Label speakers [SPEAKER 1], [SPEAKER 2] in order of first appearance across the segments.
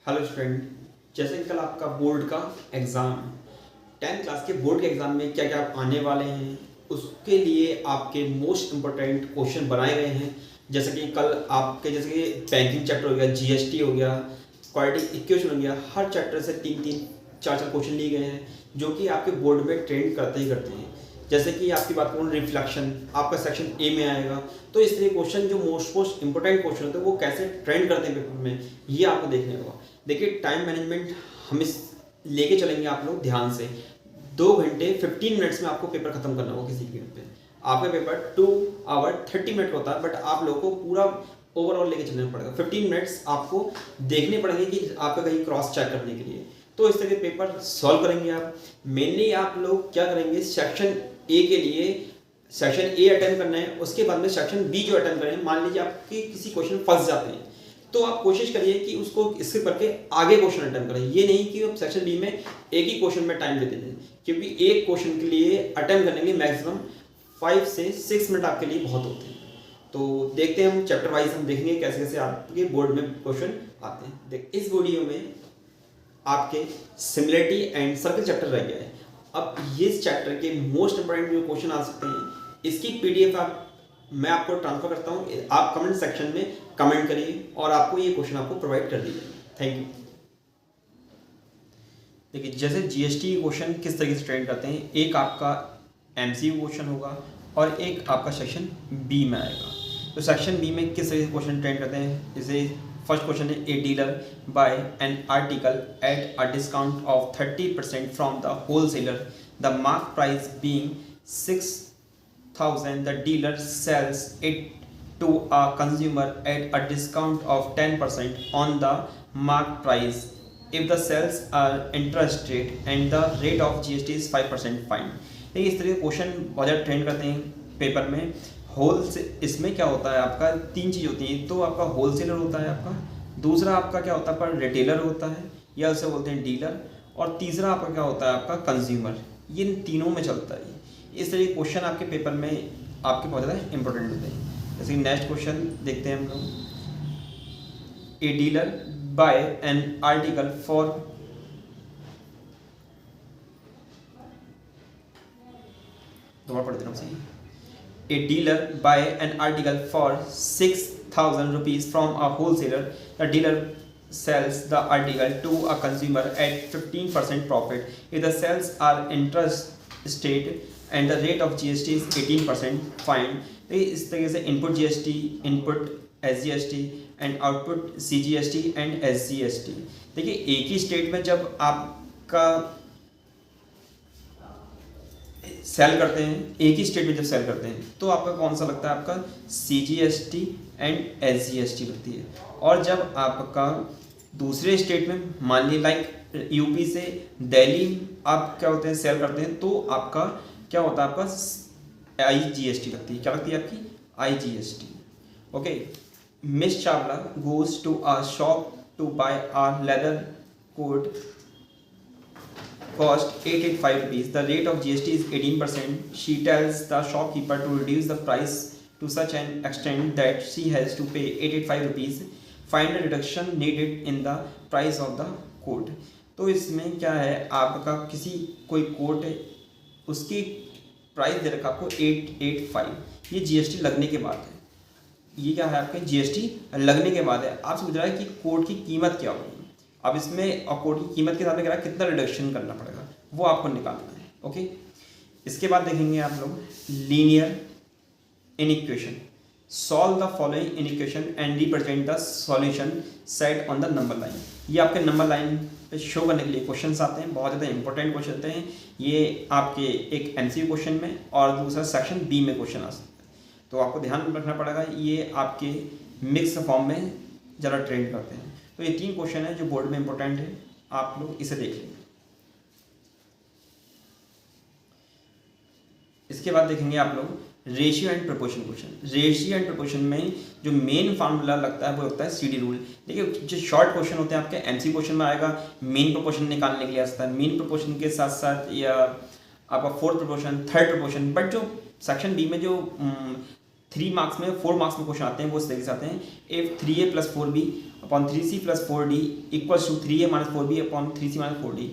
[SPEAKER 1] Hello student, जैसे कि कल आपका बोर्ड का एग्ज़ाम 10th क्लास के बोर्ड के एग्ज़ाम में क्या क्या आने वाले हैं उसके लिए आपके मोस्ट इम्पोर्टेंट क्वेश्चन बनाए गए हैं। जैसे कि कल आपके जैसे कि बैंकिंग चैप्टर हो गया, जीएसटी हो गया, क्वाड्रेटिक इक्वेशन हो गया, हर चैप्टर से 3-3 4-4 क्वेश्चन लिए गए हैं जो कि आपके बोर्ड में ट्रेंड करते ही करते हैं। जैसे कि आपकी बात करूँ रिफ्लेक्शन, आपका सेक्शन ए में आएगा। तो इस तरह क्वेश्चन जो मोस्ट इंपॉर्टेंट क्वेश्चन होते हैं वो कैसे ट्रेंड करते हैं पेपर में, ये आपको देखने होगा। देखिए टाइम मैनेजमेंट हम इस लेके चलेंगे आप लोग ध्यान से। 2 घंटे 15 मिनट्स में आपको पेपर खत्म करना होगा किसी भी पे। आपका पेपर 2 आवर 30 मिनट का होता है, बट आप लोगों को पूरा ओवरऑल लेके चलना पड़ेगा। 15 मिनट्स आपको देखने पड़ेंगे कि आपका कहीं क्रॉस चेक करने के लिए। तो इस तरह के पेपर सॉल्व करेंगे आप। मेनली आप लोग क्या करेंगे, सेक्शन ए के लिए सेक्शन ए अटेम्प्ट करना है, उसके बाद में सेक्शन बी जो अटेम्प्ट करें। मान लीजिए आपके किसी क्वेश्चन फंस जाते हैं तो आप कोशिश करिए कि उसको स्किप करके आगे क्वेश्चन अटेम्प्ट करें। ये नहीं कि आप सेक्शन बी में एक ही क्वेश्चन में टाइम देते हैं, क्योंकि एक क्वेश्चन के लिए अटेम्प्ट करने के लिए मैक्सिमम 5 से 6 मिनट आपके लिए बहुत होते हैं। तो देखते हैं हम चैप्टर वाइज हम देखेंगे कैसे कैसे आपके बोर्ड में क्वेश्चन आते हैं। देख इस वीडियो में आपके सिमिलरिटी एंड सर्कल चैप्टर रह गया है। अब ये चैप्टर के मोस्ट इंपोर्टेंट जो क्वेश्चन आ सकते हैं इसकी पीडीएफ मैं आपको ट्रांसफर करता हूँ। आप कमेंट सेक्शन में कमेंट करिए और आपको ये क्वेश्चन आपको प्रोवाइड कर दिए। Thank you. देखिए जैसे जीएसटी क्वेश्चन किस तरीके से ट्रेंड करते हैं, एक आपका एमसीक्यू क्वेश्चन होगा और एक आपका सेक्शन बी में आएगा। तो सेक्शन बी में किस तरीके से क्वेश्चन ट्रेंड करते हैं, जैसे फर्स्ट क्वेश्चन है, a dealer buy an article at a discount of 30% from the wholesaler, the mark price being 6,000, the dealer sells it to a consumer at a discount of 10% on the mark price. If the sales are interest rate and the rate of GST is 5%, fine. देखिए इस तरह के question बहुत ज़्यादा trend करते हैं paper में। इसमें क्या होता है, आपका 3 चीज़ होती हैं। तो आपका होलसेलर होता है, आपका दूसरा आपका क्या होता है, आपका रिटेलर होता है या उसे बोलते हैं डीलर, और तीसरा आपका क्या होता है, आपका कंज्यूमर। ये इन तीनों में चलता है। इस तरह के क्वेश्चन आपके पेपर में आपके बहुत ज़्यादा इंपॉर्टेंट होते हैं। जैसे नेक्स्ट क्वेश्चन देखते हैं हम लोग, a dealer buy an article for दोबारा पढ़ देना सही, a dealer buy an article for 6,000 rupees from a wholesaler, the dealer sells the article to a consumer at 15% profit. If the sales are interstate and the rate of GST is 18%, fine. इस तरीके से input GST, input SGST and output CGST and SGST. देखिए एक ही state में जब आपका cell करते हैं, एक ही स्टेट में जब सेल करते हैं तो आपका कौन सा लगता है, आपका सीजीएसटी एंड एसजीएसटी लगती है। और जब आपका दूसरे स्टेट में मान ली लाइक यूपी से दिल्ली आप क्या होते हैं सेल करते हैं, तो आपका क्या होता है, आपका आईजीएसटी लगती है। क्या लगती है आपकी, IGST. Okay, miss Chawla goes to a shop to buy a leather coat cost 885 rupees. The rate of GST is 18%. She tells the shopkeeper to reduce the price to such an extent that she has to pay 885 rupees. Find the reduction needed in the price of the coat. तो इसमें क्या है, आपका किसी कोई coat है उसकी price दे रखा आपको 885, ये जीएसटी लगने के बाद है। ये क्या है, आपके जीएसटी लगने के बाद है। आपसे पूछ रहा है कि कोट की कीमत क्या होगी। अब इसमें और कोट की कीमत के साथ में कह रहा है कितना रिडक्शन करना पड़ेगा, वो आपको निकालना है। ओके, इसके बाद देखेंगे आप लोग linear inequation. Solve the following inequation and represent the solution set on the number line. ये आपके नंबर लाइन पे शो करने के लिए क्वेश्चन आते हैं, बहुत ज़्यादा इंपॉर्टेंट क्वेश्चन होते हैं। ये आपके एक एमसीक्यू क्वेश्चन में और दूसरा सेक्शन बी में क्वेश्चन आ सकते हैं। तो आपको ध्यान रखना पड़ेगा, ये आपके मिक्स फॉर्म में ज़रा ट्रेंड करते हैं। तो ये 3 क्वेश्चन है जो बोर्ड में इंपॉर्टेंट है, आप लोग इसे देख लेंगे। इसके बाद देखेंगे आप लोग ratio and proportion question. Ratio and proportion में जो मेन फार्मूला लगता है वो लगता है सीडी रूल। देखिए जो शॉर्ट क्वेश्चन होते हैं आपके एमसी क्वेश्चन में आएगा, मेन प्रोपोर्शन निकालने के लिए आ सकता है, मेन प्रोपोर्शन के साथ साथ या आपका fourth proportion, third proportion. But जो सेक्शन बी में जो 3 मार्क्स में 4 मार्क्स में क्वेश्चन आते हैं वो इस तरीके से आते हैं, if 3a + 4b upon 3c + 4d equals to 3a - 4b upon 3c - 4d,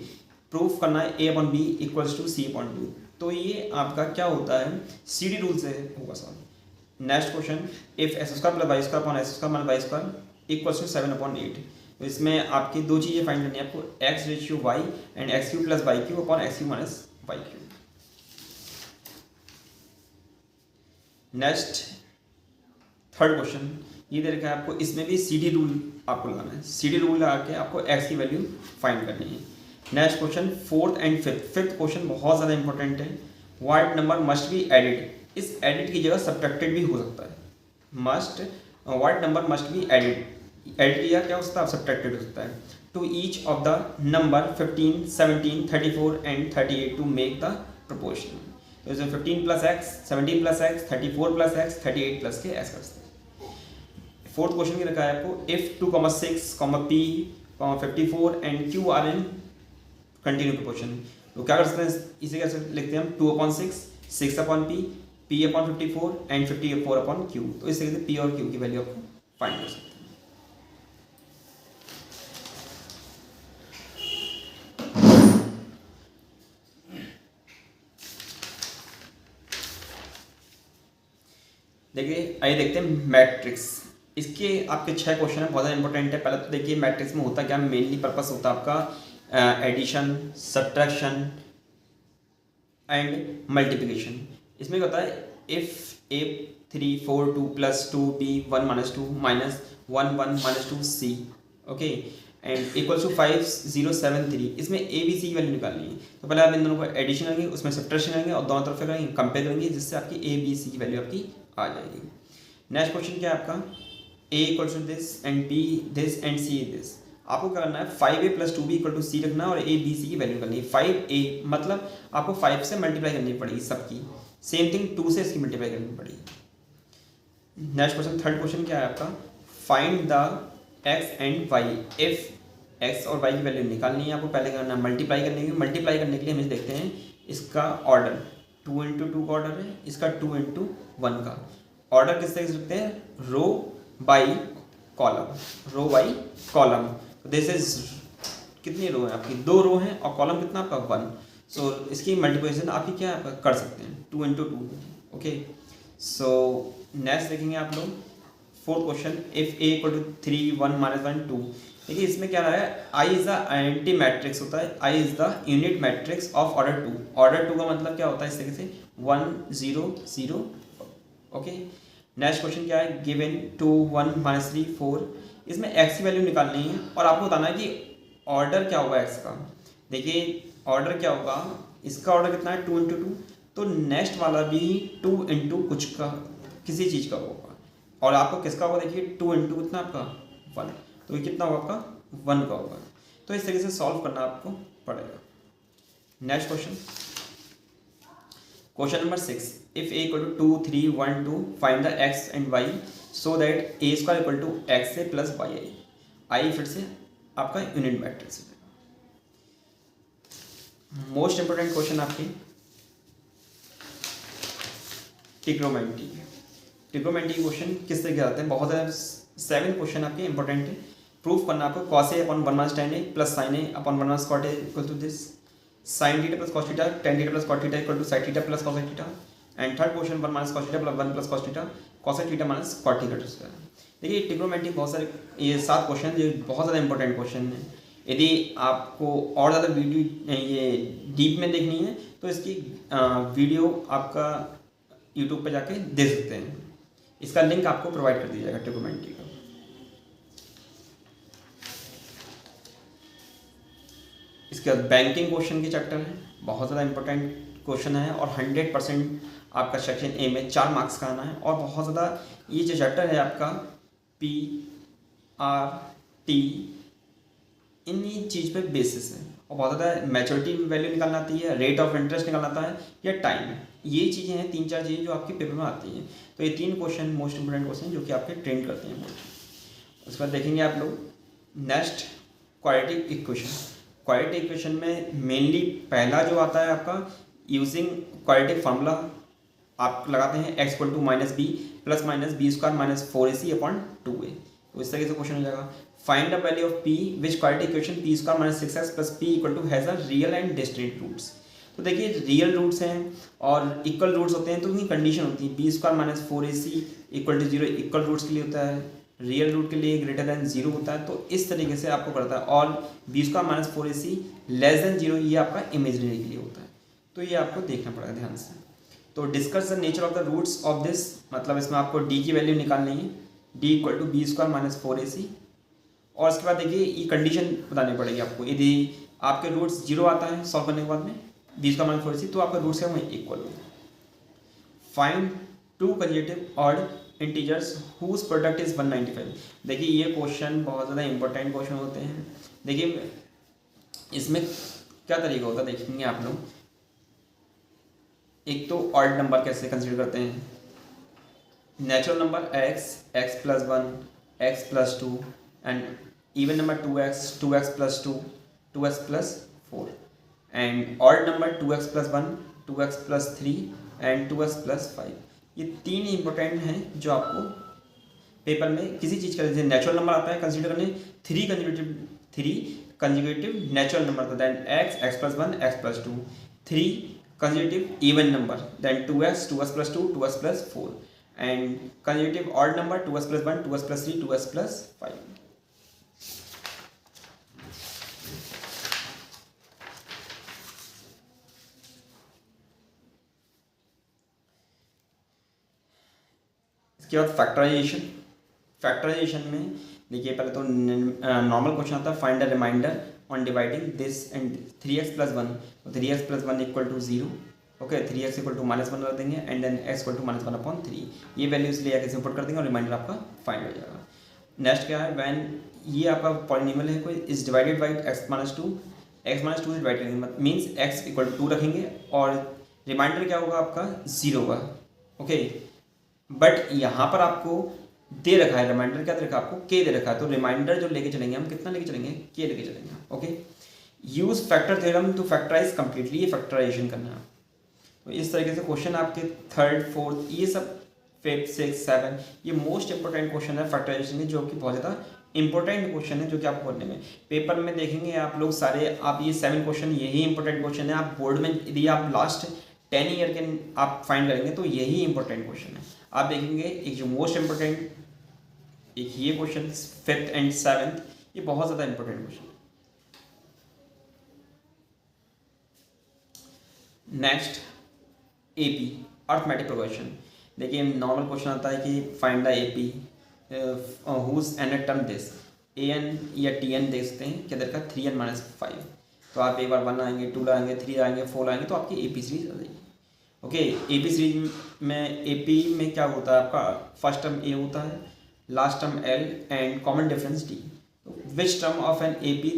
[SPEAKER 1] proof करना है a upon b equals to c upon 2। तो ये आपका क्या होता है, CD रूल से होगा solve. Next question, if x² + y² upon x² - y² equals to 7 upon 8। तो इसमें आपकी दो चीज़ें फाइंड करनी है आपको, x/y and x³ + y³ upon x³ - y³। Next third question ये दे रखा है आपको, इसमें भी CD रूल आपको लगाना है, CD रूल लगा के आपको x की वैल्यू फाइंड करनी है। Next question fourth and fifth question बहुत ज़्यादा इंपॉर्टेंट है, what number must be added, इस एडिड की जगह सब्ट्रैक्टेड भी हो सकता है, what number must be added, added की जगह क्या हो सकता है, सब्ट्रैक्टेड हो सकता है, to each of the number 15, 17, 34 and 38 to make the proportion. तो इसमें 15 + x, 17 + x, 34 + x, 38 + के ऐसा करते हैं। फोर्थ क्वेश्चन क्या रखा है आपको, if 2, 6, p, 54 and q are in continue proportion. तो क्या कर सकते हैं, इसे कैसे लिखते हैं हम, 2/6, 6/p, p/54 एंड 54/q। तो इस तरीके से p और q की वैल्यू आपको फाइंड कर सकते हैं। देखिए आइए देखते हैं मैट्रिक्स, इसके आपके 6 क्वेश्चन है, बहुत ज़्यादा इंपॉर्टेंट है। पहले तो देखिए मैट्रिक्स में होता क्या, मेनली पर्पस होता है आपका एडिशन, सब्ट्रैक्शन एंड मल्टीप्लिकेशन। इसमें क्या होता है, if a 3 4 2 + 2b 1 - 2 -1 1 - 2c okay and equals to 5 0 7 3, इसमें a b c की वैल्यू निकालनी है। तो पहले आप इन दोनों को एडिशन करेंगे, उसमें सब्ट्रैक्शन करेंगे और दोनों तरफ करेंगे कंपेयर करेंगे, जिससे आपकी a b c की वैल्यू आपकी आ जाएगी। नेक्स्ट क्वेश्चन क्या है आपका, a = this and b this and c this. आपको क्या करना है, 5a + 2b = c रखना है और a b c की वैल्यू करनी है। 5a मतलब आपको 5 से मल्टीप्लाई करनी पड़ेगी सबकी, सेम थिंग 2 से इसकी मल्टीप्लाई करनी पड़ेगी। नेक्स्ट क्वेश्चन थर्ड क्वेश्चन क्या है आपका, find the x and y, if x और y की वैल्यू निकालनी है आपको, पहले करना मल्टीप्लाई करने के लिए। मल्टीप्लाई करने के लिए हम देखते हैं इसका ऑर्डर 2 × 2 का ऑर्डर है, इसका 2 × 1 का ऑर्डर किस तरह से लिखते हैं, रो बाई कॉलम। दिस इज कितनी रो है आपकी, 2 रो हैं और कॉलम कितना आपका 1। सो इसकी मल्टीप्लिकेशन आपकी क्या कर सकते हैं 2 × 2 ओके। सो नेक्स्ट देखेंगे आप लोग फोर्थ क्वेश्चन, इफ a = 3 1 - 1 2। देखिए इसमें क्या रहा है, I is the identity matrix होता है, I is the unit matrix of order 2। Order 2 का मतलब क्या होता है, इस तरीके से 1 0 0 ओके। नेक्स्ट क्वेश्चन क्या है, गिवन 2 1 - 3 4, इसमें x की वैल्यू निकालनी है और आपको बताना है कि ऑर्डर क्या होगा x का। देखिए ऑर्डर क्या होगा, इसका ऑर्डर कितना है 2 × 2, तो नेक्स्ट वाला भी 2 × कुछ का किसी चीज़ का होगा और आपको किसका होगा, देखिए 2 × कितना आपका 1, तो ये कितना होगा आपका 1 का होगा। तो इस तरीके से सॉल्व करना आपको पड़ेगा। Next question, question number 6, if a = 2 3 1 2 find the x and y so that a² = xa + yi। आई फिर से आपका यूनिट मैट्रिक्स है। मोस्ट इंपोर्टेंट क्वेश्चन आपके ट्रिग्नोमेट्री क्वेश्चन किस तरह के आते हैं, बहुत ज़्यादा 7 क्वेश्चन आपके इंपॉर्टेंट है। प्रूफ करना आपको cos a / 1 - tan a + sin a / 1 - cot a equal to this, sin θ + cos θ, tan θ + cot θ equal to sin θ + cos θ। And third question 1 - cos θ + 1 + cos θ, cos θ - cot θ। देखिए ट्रिग्नोमेट्री बहुत सारे, ये 7 क्वेश्चन ये बहुत ज़्यादा इंपॉर्टेंट क्वेश्चन है। यदि आपको और ज़्यादा वीडियो ये डीप में देखनी है तो इसकी वीडियो आपका यूट्यूब पे जाके देख सकते हैं, इसका लिंक आपको प्रोवाइड कर दिया जाएगा ट्रिग्नोमेट्री का। इसके बाद बैंकिंग क्वेश्चन के चैप्टर है, बहुत ज़्यादा इंपॉर्टेंट क्वेश्चन है और 100% आपका सेक्शन ए में 4 मार्क्स का आना है। और बहुत ज़्यादा ये जो चैप्टर है आपका PRT इन्हीं चीज़ पे बेसिस है और बहुत ज़्यादा मैच्योरिटी वैल्यू निकालना आती है, रेट ऑफ इंटरेस्ट निकालना आता है या टाइम है, ये चीज़ें हैं 3-4 चीज़ें जो आपके पेपर में आती हैं। तो ये 3 क्वेश्चन मोस्ट इंपोर्टेंट क्वेश्चन जो कि आपके ट्रेंड करते हैं बोर्ड। उसके बाद देखेंगे आप लोग next quadratic equation. Quadratic equation में मेनली पहला जो आता है आपका यूजिंग क्वाड्रेटिक फार्मूला आप लगाते हैं x equal to minus B plus minus B square minus 4ac upon 2a। तो इस तरीके से क्वेश्चन हो जाएगा। Find the value of p which quadratic equation p square minus 6x plus p equal to has a real and distinct roots. तो देखिए real roots हैं और इक्वल रूट्स होते हैं तो उनकी कंडीशन होती है B square minus 4ac equal to 0 equal roots के लिए होता है, रियल रूट के लिए ग्रेटर देन 0 होता है। तो इस तरीके से आपको पड़ता है। और B square minus 4ac less than 0 ये आपका इमेजिनरी के लिए होता है। तो ये आपको देखना पड़ेगा ध्यान से। तो discuss the nature of the roots of this, मतलब इसमें आपको डी की वैल्यू निकालनी है, D equal to B square minus 4ac। और उसके बाद देखिए ये कंडीशन बतानी पड़ेगी आपको। यदि आपके रूट्स 0 आता है सॉल्व करने के बाद में बी स्क्वायर माइनस 4ac तो आपका रूट्स है वो इक्वल होगा। Find two consecutive odd integers whose product is 195। देखिए ये क्वेश्चन बहुत ज़्यादा इंपॉर्टेंट क्वेश्चन होते हैं। देखिए इसमें क्या तरीका होता है देखेंगे आप लोग। एक तो ऑड नंबर कैसे कंसीडर करते हैं, natural number x plus 1 x plus 2 and even number 2x plus 2 2x plus 4 and odd number 2x plus 1 2x plus 3 and 2x plus 5। ये तीन इंपॉर्टेंट हैं जो आपको पेपर में किसी चीज़ का जैसे नेचुरल नंबर आता है कंसीडर करने, थ्री कंजुगेटिव नेचुरल नंबर था then x plus 1 x plus 2, 3 consecutive even number then 2x plus 2 2x plus 4 and consecutive odd number 2x plus 1 2x plus 3 2x plus 5। इसके बाद फैक्टराइजेशन में देखिए पहले तो नॉर्मल क्वेश्चन आता है find the remainder on dividing this and 3x plus 1, तो 3x plus 1 equal to 0, okay 3x equal to minus 1 रख देंगे and then x equal to minus 1 upon 3। ये वैल्यूज ले आके सिंपल कर देंगे और रिमाइंडर आपका फाइंड हो जाएगा। नेक्स्ट क्या है, व्हेन ये आपका पॉलिनोमियल है कोई is divided by x minus 2 से डिवाइड करेंगे मीन्स x equal to 2 रखेंगे और रिमाइंडर क्या होगा आपका 0 होगा। ओके बट यहाँ पर आपको दे रखा है रिमाइंडर क्या दे रखा है आपको k दे रखा है, तो रिमाइंडर जो लेके चलेंगे हम कितना लेके चलेंगे k लेके चलेंगे। Okay use factor theorem to factorize completely, ये फैक्टराइजेशन करना है। तो इस तरीके से क्वेश्चन आपके थर्ड फोर्थ ये सब फिफ्थ सिक्स सेवन ये मोस्ट इंपॉर्टेंट क्वेश्चन है फैक्टराइजेशन के, जो कि बहुत ज़्यादा इंपॉर्टेंट क्वेश्चन है जो कि आपको करने में पेपर में देखेंगे आप लोग सारे। आप ये 7 क्वेश्चन यही इंपॉर्टेंट क्वेश्चन है। आप बोर्ड में यदि आप लास्ट 10 ईयर के आप फाइंड करेंगे तो यही इंपॉर्टेंट क्वेश्चन है। आप देखेंगे एक जो मोस्ट इंपॉर्टेंट एक ये क्वेश्चन 5th एंड 7th ये बहुत ज़्यादा important question. Next AP arithmetic progression. देखिए नॉर्मल क्वेश्चन आता है कि find the AP whose n term this an या tn देख सकते हैं क्या का 3n माइनस 5। तो आप एक बार 1 आएंगे 2 आएंगे 3 आएंगे 4 आएंगे तो आपकी एपी सीरीज आ जाएगी। ओके एपी सीरीज में एपी में क्या होता है आपका फर्स्ट टर्म ए होता है, last term L and common difference D. Which term of an AP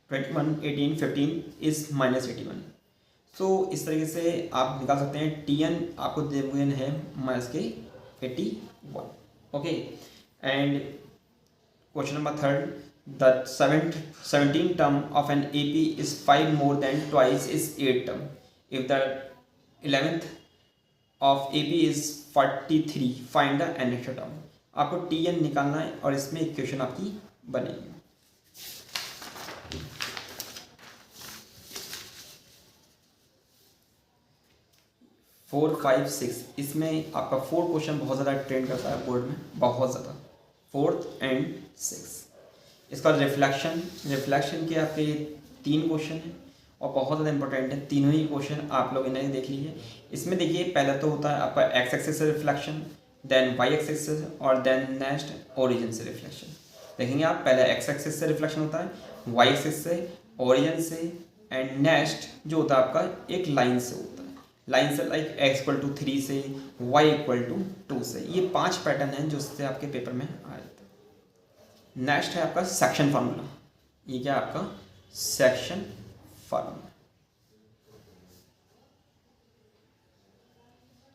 [SPEAKER 1] 21 18 15 is minus 81। सो इस तरीके से आप निकाल सकते हैं टीएन आपको दिए है माइनस के 81। Okay and question number third the 17 term of an AP is 5 more than twice is 8 term if the 11th of AP is 43 find the next term. आपको टीएन निकालना है और इसमें इक्वेशन आपकी बनेगी। फोर 5 6 इसमें आपका 4 क्वेश्चन बहुत ज़्यादा ट्रेंड करता है बोर्ड में, बहुत ज़्यादा 4th एंड 6। इसका रिफ्लेक्शन के आपके 3 क्वेश्चन हैं और बहुत ज़्यादा इंपॉर्टेंट है। तीनों ही क्वेश्चन आप लोग इन्हें देख लीजिए। इसमें देखिए पहला तो होता है आपका एक्स एक्सिस से रिफ्लेक्शन, देन वाई एक्सिस से और देन नेक्स्ट ओरिजिन से रिफ्लेक्शन। देखेंगे आप पहले एक्स एक्सिस से रिफ्लेक्शन होता है, वाई एक्सिस से, ओरिजिन से एंड नेक्स्ट जो होता है आपका एक लाइन से होता है। लाइन से लाइक x इक्वल टू 3 से y इक्वल टू 2 से। ये 5 पैटर्न हैं जो उससे आपके पेपर में आ जाते हैं। नेक्स्ट है आपका सेक्शन फार्मूला। ये क्या आपका सेक्शन फार्मूला।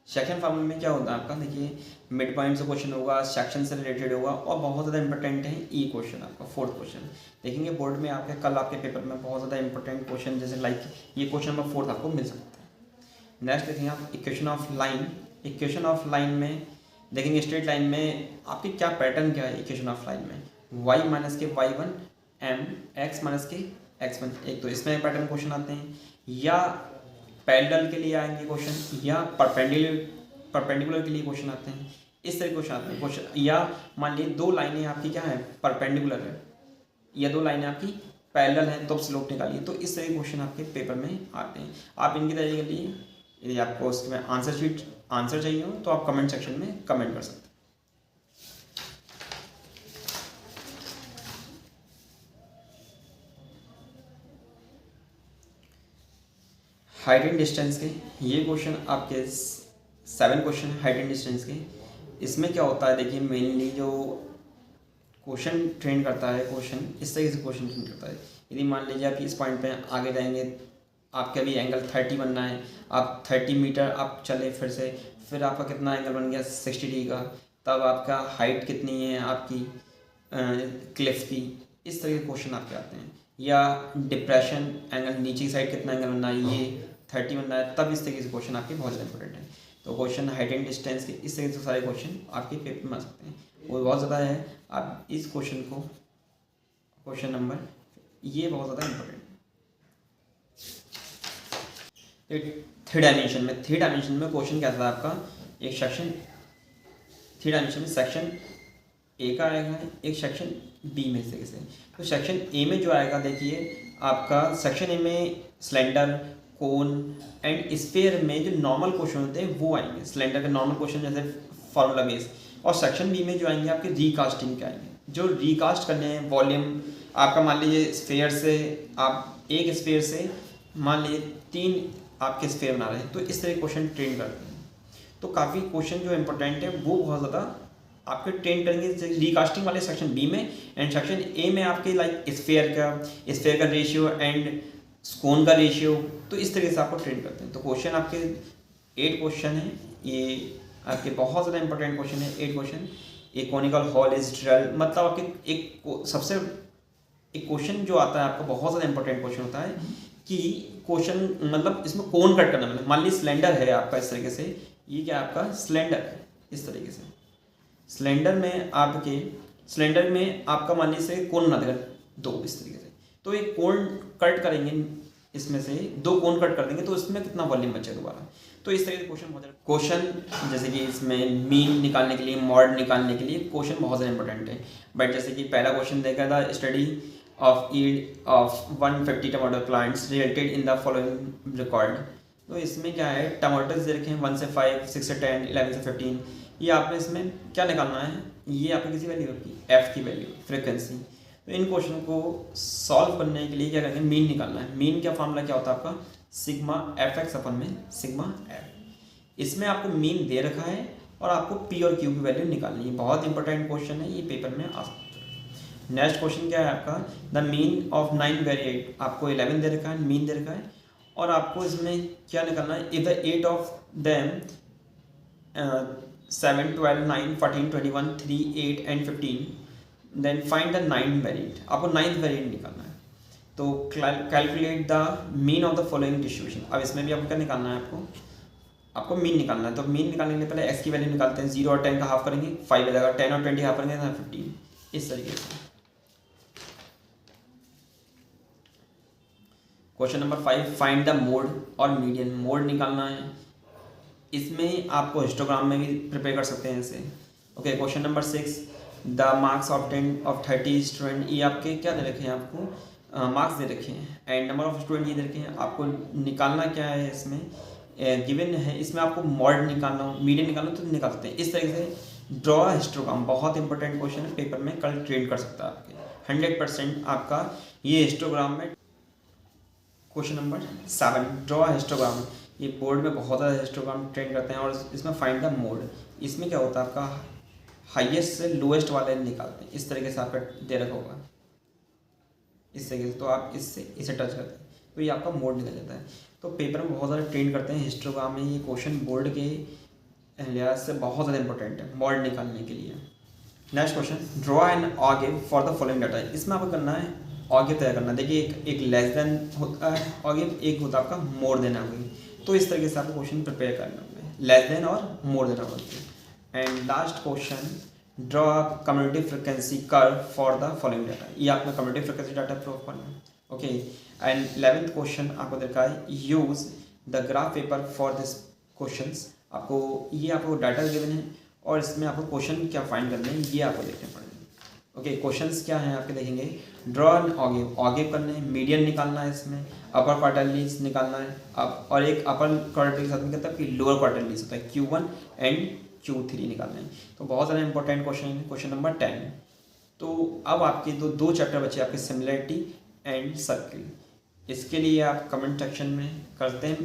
[SPEAKER 1] सेक्शन फार्मूला में क्या होता है आपका देखिए मिड पॉइंट से क्वेश्चन होगा, सेक्शन से रिलेटेड होगा और बहुत ज़्यादा इंपॉर्टेंट है ई क्वेश्चन आपका 4th क्वेश्चन। देखेंगे बोर्ड में आपके कल आपके पेपर में बहुत ज़्यादा इंपॉर्टेंट क्वेश्चन जैसे लाइक ये क्वेश्चन नंबर 4 आपको मिल सकता है। नेक्स्ट देखेंगे आप equation of line equation of line में देखेंगे, स्ट्रेट लाइन में आपकी क्या पैटर्न क्या है इक्वेशन ऑफ लाइन में, y माइनस के y1 m x माइनस के x1, एक तो इसमें पैटर्न क्वेश्चन आते हैं, या पैरेलल के लिए आएंगे क्वेश्चन, या परपेंडिकुलर के लिए क्वेश्चन आते हैं, इस तरह के क्वेश्चन आते हैं क्वेश्चन। या मान लीजिए दो लाइनें आपकी क्या है परपेंडिकुलर है, या दो लाइनें आपकी पैरेलल हैं तो स्लोप निकालिए, तो इस तरह के क्वेश्चन आपके पेपर में आते हैं। आप इनकी तैयारी कर लिए। यदि आपको उसमें आंसर चाहिए हो तो आप कमेंट सेक्शन में कमेंट कर सकते हैं। हाइट एंड डिस्टेंस के ये क्वेश्चन आपके 7 क्वेश्चन हाइट एंड डिस्टेंस के। इसमें क्या होता है देखिए, मेनली जो क्वेश्चन ट्रेन करता है, क्वेश्चन इस तरीके से क्वेश्चन ट्रेन करता है। यदि मान लीजिए आप इस पॉइंट पे आगे जाएंगे, आपका भी एंगल 30 बनना है, आप 30 मीटर आप चले फिर आपका कितना एंगल बन गया 60 डिग्री का, तब आपका हाइट कितनी है आपकी क्लिफ की, इस तरह के क्वेश्चन आपके आते हैं। या डिप्रेशन एंगल, नीचे की साइड कितना एंगल बनना है, ये 30 बनना है, तब इस तरीके से क्वेश्चन आपके बहुत ज़्यादा इंपॉर्टेंट है। तो क्वेश्चन हाइट एंड डिस्टेंस के इस तरीके से सारे क्वेश्चन आपके पेपर में आ सकते हैं, वो बहुत ज़्यादा है। आप इस क्वेश्चन को, क्वेश्चन नंबर ये बहुत ज़्यादा इंपॉर्टेंट है। 3 डायमेंशन में क्वेश्चन क्या था आपका, एक सेक्शन 3 डायमेंशन में सेक्शन ए का आएगा, एक सेक्शन बी में से कैसे। तो सेक्शन ए में जो आएगा देखिए आपका, सेक्शन ए में सिलेंडर, कोन एंड स्फीयर में जो नॉर्मल क्वेश्चन होते हैं वो आएंगे, सिलेंडर के नॉर्मल क्वेश्चन जैसे फार्मूला बेस। और सेक्शन बी में जो आएंगे आपके रिकास्टिंग के आएंगे, जो रिकास्ट करने हैं वॉल्यूम आपका। मान लीजिए स्फीयर से आप एक स्फीयर से मान लीजिए 3 आपके स्फीयर बना रहे हैं, तो इस तरह के क्वेश्चन ट्रेन करते हैं। तो काफ़ी क्वेश्चन जो इंपॉर्टेंट है वो बहुत ज़्यादा आपके ट्रेन करेंगे रिकास्टिंग वाले सेक्शन बी में। एंड सेक्शन ए में आपके लाइक स्फीयर का रेशियो एंड कोन का रेशियो, तो इस तरीके से आपको ट्रेन करते हैं। तो क्वेश्चन आपके 8 क्वेश्चन है, ये आपके बहुत ज़्यादा इंपॉर्टेंट क्वेश्चन है 8 क्वेश्चन। एक कॉनिकल हॉल इज ड्रिल, मतलब आपके एक क्वेश्चन जो आता है आपका बहुत ज़्यादा इंपॉर्टेंट क्वेश्चन होता है कि क्वेश्चन मतलब इसमें कोन कट करना, मतलब मान लीजिए सिलेंडर है आपका इस तरीके से, ये क्या आपका सिलेंडर है इस तरीके से, सिलेंडर में आपका मान लीजिए कोन बना देगा 2 इस तरीके से, तो एक कोन कट करेंगे, इसमें से 2 कोन कट कर देंगे तो इसमें कितना वॉल्यूम बचेगा दोबारा। तो इस तरीके के क्वेश्चन जैसे कि इसमें मीन निकालने के लिए, मॉड निकालने के लिए क्वेश्चन बहुत ज़्यादा इंपॉर्टेंट है। बट जैसे कि पहला क्वेश्चन देखा था, study of yield of 150 tomato plants resulted in the following record. तो इसमें क्या है, टमाटोज दे रखे हैं 1 से 5, 6 से 10, 11 से 15। ये आपने इसमें क्या निकालना है, ये आपकी किसी वैल्यू की एफ की वैल्यू, फ्रिक्वेंसी। तो इन क्वेश्चन को सॉल्व करने के लिए क्या करेंगे, मीन निकालना है। मीन का फॉर्मूला क्या होता है आपका, सिग्मा एफ एक्स अपन में सिग्मा एफ। इसमें आपको मीन दे रखा है और आपको पी और क्यू की वैल्यू निकालनी है। बहुत इंपॉर्टेंट क्वेश्चन है, ये पेपर में आ सकता है। नेक्स्ट क्वेश्चन क्या है आपका, द मीन ऑफ 9 वेरिएट, आपको 11 दे रखा है, मीन दे रखा है, और आपको इसमें क्या निकालना है, if the 8 of them 7, 12, 9, 14, 21, 3, 8 and 15, then find the 9th variant. आपको 9th वेरिएंट निकालना है। तो calculate the mean of the following distribution. अब इसमें भी आपको क्या निकालना है, आपको मीन निकालना है। तो मीन निकालने के लिए पहले एक्स की वैल्यू निकालते हैं, 0 और 10 का हाफ करेंगे 5 आ जाएगा, 10 और 20 हाफ करेंगे 15, इस तरीके से। Question number 5, find the mode और मीडियन। मोड निकालना है, इसमें आपको हिस्टोग्राम में भी प्रिपेयर कर सकते हैं इसे। Okay, question number 6, the marks of 10 of 30 student. ये आपके क्या दे रखे हैं, आपको मार्क्स दे रखे हैं एंड नंबर ऑफ स्टूडेंट ये दे रखे हैं। आपको निकालना क्या है, इसमें गिवन है, इसमें आपको मॉड निकालना हो, मीडियन निकालना तो निकाल सकते हैं। इस तरीके से ड्रॉ हिस्टोग्राम, बहुत इंपॉर्टेंट क्वेश्चन है, पेपर में कल ट्रेड कर सकता है आपके 100% आपका ये हिस्टोग्राम में। Question number 7, draw histogram. ये बोर्ड में बहुत ज़्यादा हिस्टोग्राम ट्रेन करते हैं और इसमें फाइंड द मोड। इसमें क्या होता है, आपका हाईएस्ट से लोएस्ट वाले निकालते हैं। इस तरीके से आपका दे रखा होगा इस तरीके से, तो आप इसे टच करते हैं तो ये आपका मोड निकल जाता है। तो पेपर में बहुत ज़्यादा ट्रेन करते हैं हिस्टोग्राम में। ये क्वेश्चन बोर्ड के लिहाज से बहुत ज़्यादा इंपॉर्टेंट है मोड निकालने के लिए। Next question, draw an ogive for the following data. इसमें आपको करना है ऑगिव तैयार करना। देखिए एक लेस देन होता है ऑगिव, एक होता है आपका मोर देन ऑगिव। तो इस तरीके से आपको क्वेश्चन प्रिपेयर करना होगा। लेस देन और मोर देन और too. And last question, draw community frequency curve for the following data. ये आपका कम्युनिटी फ्रिक्वेंसी डाटा प्रूफ करना है। ओके, एंड 11th क्वेश्चन आपको देखा है, use the graph paper for this questions. आपको ये आपको डाटा गिवन है और इसमें आपको क्वेश्चन क्या फाइंड करने हैं ये आपको देखने पड़ेंगे। ओके, क्वेश्चंस क्या हैं आपके देखेंगे, ड्रॉ एन ऑगिव करने हैं, मीडियन निकालना है, इसमें अपर क्वार्टरलीज निकालना है अब, और एक अपर क्वार्टरली के साथ में कहता है कि लोअर क्वार्टरलीज होता है Q1 एंड Q3 निकालना है। तो बहुत ज़्यादा इंपॉर्टेंट क्वेश्चन है, क्वेश्चन नंबर 10। तो अब आपके दो चैप्टर बचे आपके सिमिलरिटी एंड सर्किल। इसके लिए आप कमेंट सेक्शन में करते हैं